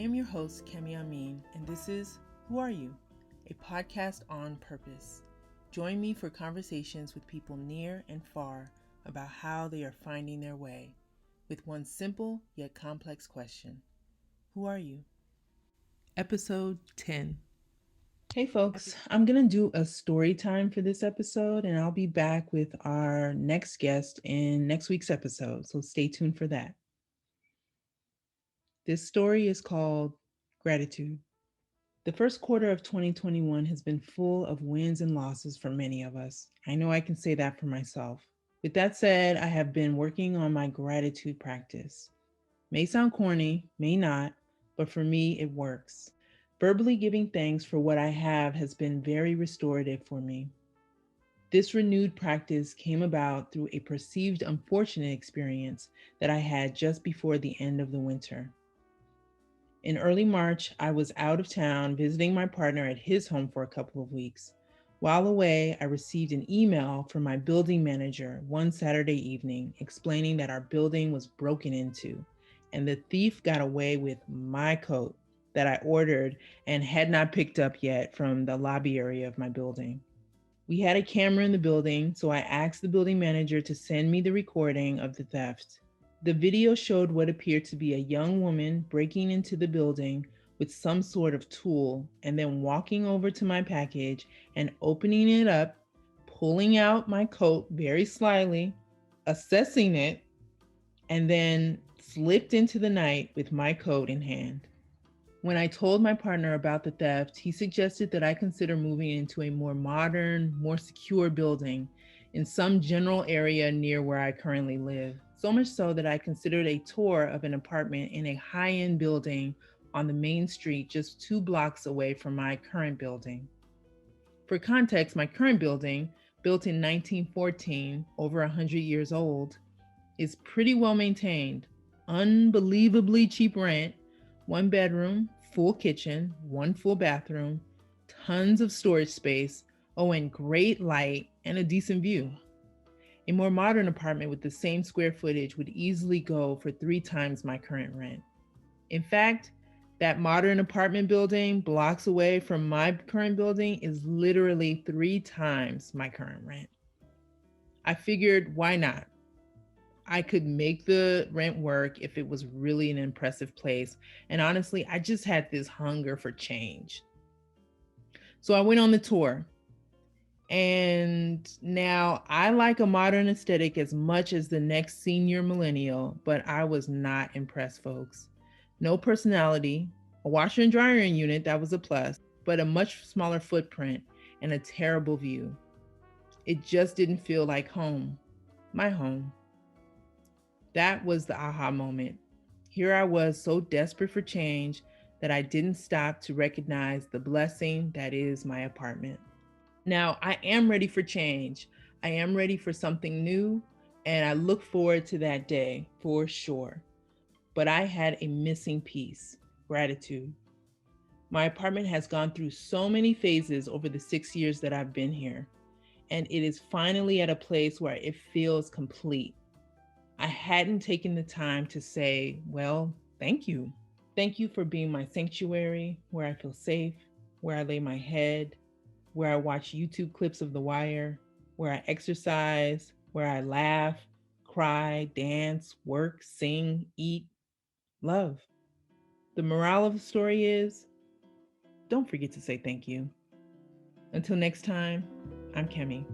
am your host, Kemi Amin, and this is Who Are You? A podcast on purpose. Join me for conversations with people near and far about how they are finding their way, with one simple yet complex question. Who are you? Episode 10. Hey folks, I'm going to do a story time for this episode, and I'll be back with our next guest in next week's episode, so stay tuned for that. This story is called Gratitude. The first quarter of 2021 has been full of wins and losses for many of us. I know I can say that for myself. With that said, I have been working on my gratitude practice. May sound corny, may not, but for me, it works. Verbally giving thanks for what I have has been very restorative for me. This renewed practice came about through a perceived unfortunate experience that I had just before the end of the winter. In early March, I was out of town visiting my partner at his home for a couple of weeks. While away, I received an email from my building manager one Saturday evening explaining that our building was broken into and the thief got away with my coat that I ordered and had not picked up yet from the lobby area of my building. We had a camera in the building, so I asked the building manager to send me the recording of the theft. The video showed what appeared to be a young woman breaking into the building with some sort of tool and then walking over to my package and opening it up, pulling out my coat very slyly, assessing it, and then slipped into the night with my coat in hand. When I told my partner about the theft, he suggested that I consider moving into a more modern, more secure building in some general area near where I currently live. So much so that I considered a tour of an apartment in a high-end building on the main street just 2 blocks away from my current building. For context, my current building, built in 1914, over 100 years old, is pretty well maintained, unbelievably cheap rent, 1 bedroom, full kitchen, 1 full bathroom, tons of storage space, and great light and a decent view. A more modern apartment with the same square footage would easily go for 3 times my current rent. In fact, that modern apartment building blocks away from my current building is literally 3 times my current rent. I figured, why not? I could make the rent work if it was really an impressive place. And honestly, I just had this hunger for change. So I went on the tour. And now I like a modern aesthetic as much as the next senior millennial, but I was not impressed, folks. No personality, a washer and dryer unit, that was a plus, but a much smaller footprint and a terrible view. It just didn't feel like home, my home. That was the aha moment. Here I was so desperate for change that I didn't stop to recognize the blessing that is my apartment. Now, I am ready for change. I am ready for something new, and I look forward to that day for sure. But I had a missing piece: gratitude. My apartment has gone through so many phases over the 6 years that I've been here, and it is finally at a place where it feels complete. I hadn't taken the time to say, well, thank you. Thank you for being my sanctuary, where I feel safe, where I lay my head, where I watch YouTube clips of The Wire, where I exercise, where I laugh, cry, dance, work, sing, eat, love. The morale of the story is, don't forget to say thank you. Until next time, I'm Kemi.